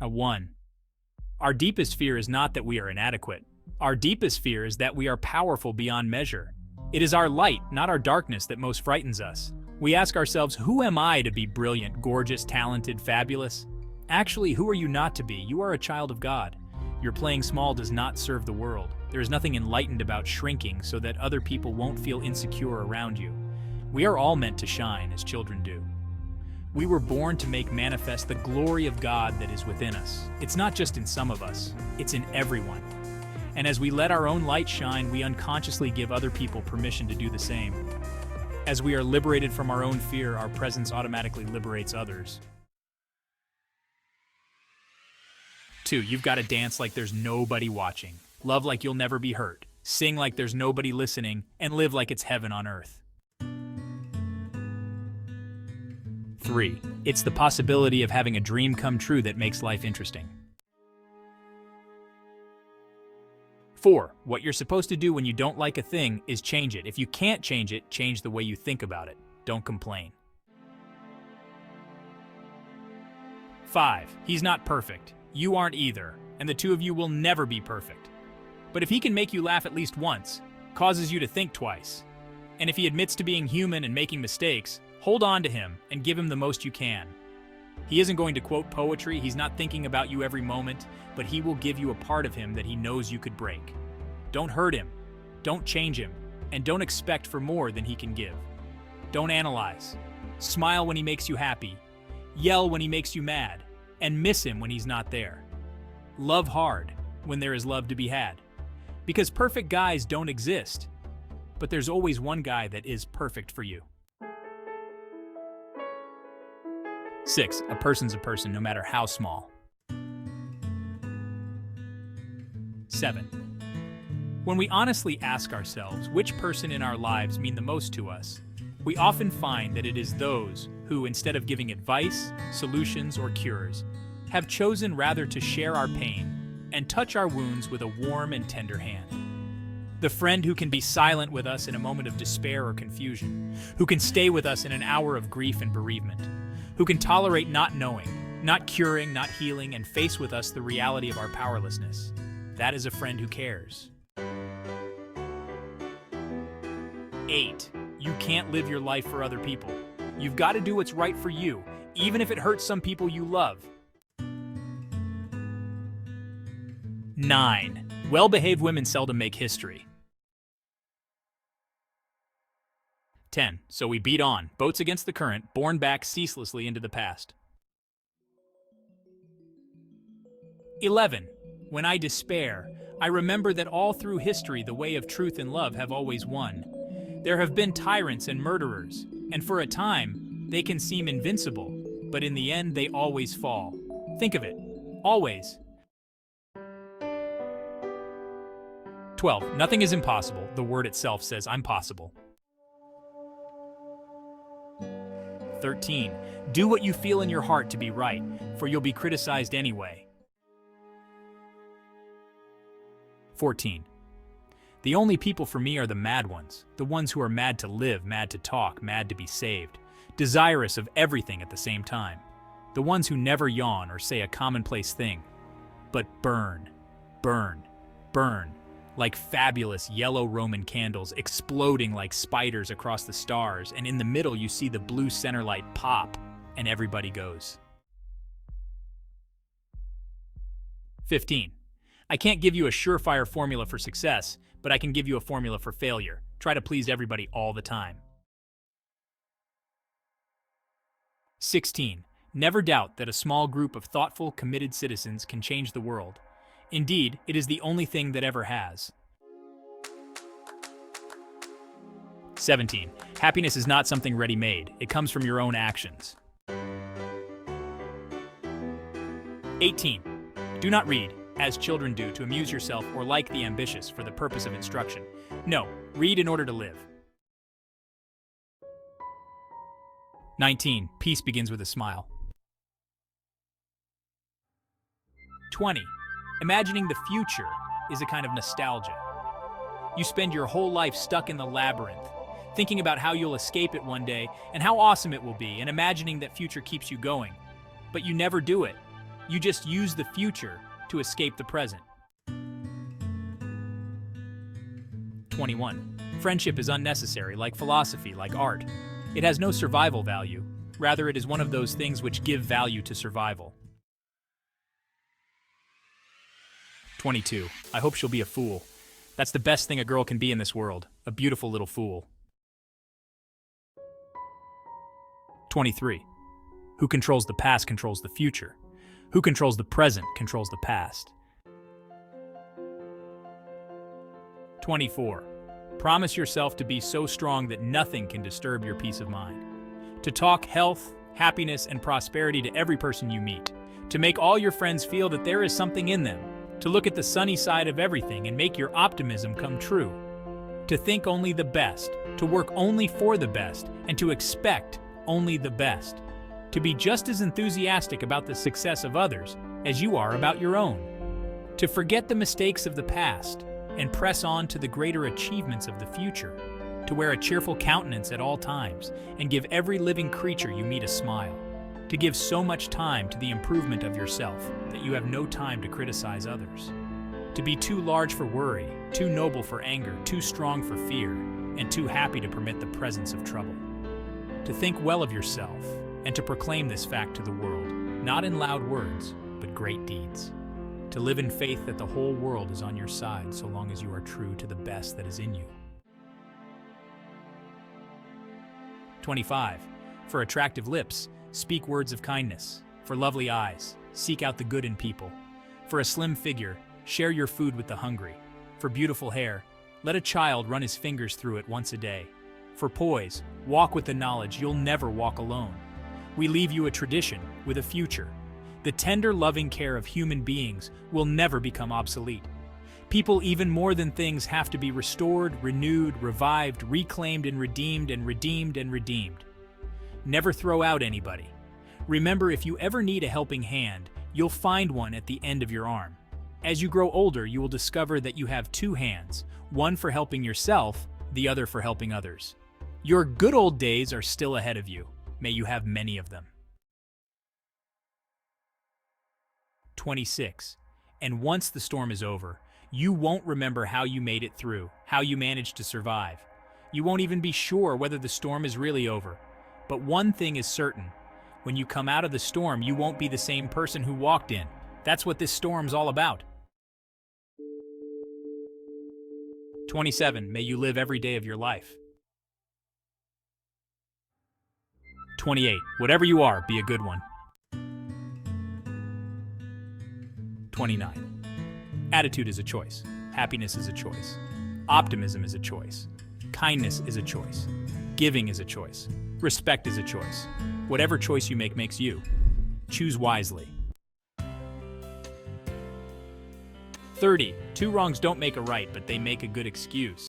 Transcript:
A 1. Our deepest fear is not that we are inadequate. Our deepest fear is that we are powerful beyond measure. It is our light, not our darkness, that most frightens us. We ask ourselves, who am I to be brilliant, gorgeous, talented, fabulous? Actually, who are you not to be? You are a child of God. Your playing small does not serve the world. There is nothing enlightened about shrinking so that other people won't feel insecure around you. We are all meant to shine as children do. We were born to make manifest the glory of God that is within us. It's not just in some of us, it's in everyone. And as we let our own light shine, we unconsciously give other people permission to do the same. As we are liberated from our own fear, our presence automatically liberates others. 2. You've got to dance like there's nobody watching. Love like you'll never be hurt. Sing like there's nobody listening, and live like it's heaven on earth. 3. It's the possibility of having a dream come true that makes life interesting. 4. What you're supposed to do when you don't like a thing is change it. If you can't change it, change the way you think about it. Don't complain. 5. He's not perfect. You aren't either, and the two of you will never be perfect. But if he can make you laugh at least once, causes you to think twice, and if he admits to being human and making mistakes, hold on to him and give him the most you can. He isn't going to quote poetry, he's not thinking about you every moment, but he will give you a part of him that he knows you could break. Don't hurt him, don't change him, and don't expect for more than he can give. Don't analyze. Smile when he makes you happy, yell when he makes you mad, and miss him when he's not there. Love hard when there is love to be had. Because perfect guys don't exist, but there's always one guy that is perfect for you. 6. A person's a person, no matter how small. 7. When we honestly ask ourselves which person in our lives mean the most to us, we often find that it is those who, instead of giving advice, solutions, or cures, have chosen rather to share our pain and touch our wounds with a warm and tender hand. The friend who can be silent with us in a moment of despair or confusion, who can stay with us in an hour of grief and bereavement, who can tolerate not knowing, not curing, not healing, and face with us the reality of our powerlessness. That is a friend who cares. 8. You can't live your life for other people. You've got to do what's right for you, even if it hurts some people you love. 9. Well-behaved women seldom make history. 10. So we beat on, boats against the current, borne back ceaselessly into the past. 11. When I despair, I remember that all through history the way of truth and love have always won. There have been tyrants and murderers, and for a time, they can seem invincible, but in the end they always fall. Think of it. Always. 12. Nothing is impossible. The word itself says, I'm possible. 13. Do what you feel in your heart to be right, for you'll be criticized anyway. 14. The only people for me are the mad ones, the ones who are mad to live, mad to talk, mad to be saved, desirous of everything at the same time, the ones who never yawn or say a commonplace thing, but burn, burn, burn, like fabulous yellow Roman candles exploding like spiders across the stars, and in the middle you see the blue center light pop, and everybody goes. 15. I can't give you a surefire formula for success, but I can give you a formula for failure. Try to please everybody all the time. 16. Never doubt that a small group of thoughtful, committed citizens can change the world. Indeed, it is the only thing that ever has. 17. Happiness is not something ready-made. It comes from your own actions. 18. Do not read, as children do, to amuse yourself or like the ambitious for the purpose of instruction. No, read in order to live. 19. Peace begins with a smile. 20. Imagining the future is a kind of nostalgia. You spend your whole life stuck in the labyrinth, thinking about how you'll escape it one day and how awesome it will be, and imagining that future keeps you going. But you never do it. You just use the future to escape the present. 21. Friendship is unnecessary, like philosophy, like art. It has no survival value. Rather, it is one of those things which give value to survival. 22. I hope she'll be a fool. That's the best thing a girl can be in this world, a beautiful little fool. 23. Who controls the past controls the future. Who controls the present controls the past. 24. Promise yourself to be so strong that nothing can disturb your peace of mind. To talk health, happiness, and prosperity to every person you meet. To make all your friends feel that there is something in them. To look at the sunny side of everything and make your optimism come true. To think only the best. To work only for the best. And to expect only the best. To be just as enthusiastic about the success of others as you are about your own. To forget the mistakes of the past and press on to the greater achievements of the future. To wear a cheerful countenance at all times and give every living creature you meet a smile. To give so much time to the improvement of yourself that you have no time to criticize others. To be too large for worry, too noble for anger, too strong for fear, and too happy to permit the presence of trouble. To think well of yourself and to proclaim this fact to the world, not in loud words, but great deeds. To live in faith that the whole world is on your side so long as you are true to the best that is in you. 25. For attractive lips, speak words of kindness. For lovely eyes, seek out the good in people. For a slim figure, share your food with the hungry. For beautiful hair, let a child run his fingers through it once a day. For poise, walk with the knowledge you'll never walk alone. We leave you a tradition with a future. The tender, loving care of human beings will never become obsolete. People, even more than things, have to be restored, renewed, revived, reclaimed, and redeemed, and redeemed, and redeemed. Never throw out anybody. Remember, if you ever need a helping hand, you'll find one at the end of your arm. As you grow older, you will discover that you have two hands, one for helping yourself, the other for helping others. Your good old days are still ahead of you. May you have many of them. 26. And once the storm is over, you won't remember how you made it through, how you managed to survive. You won't even be sure whether the storm is really over. But one thing is certain. When you come out of the storm, you won't be the same person who walked in. That's what this storm's all about. 27. May you live every day of your life. 28. Whatever you are, be a good one. 29. Attitude is a choice. Happiness is a choice. Optimism is a choice. Kindness is a choice. Giving is a choice. Respect is a choice. Whatever choice you make makes you. Choose wisely. 30. Two wrongs don't make a right, but they make a good excuse.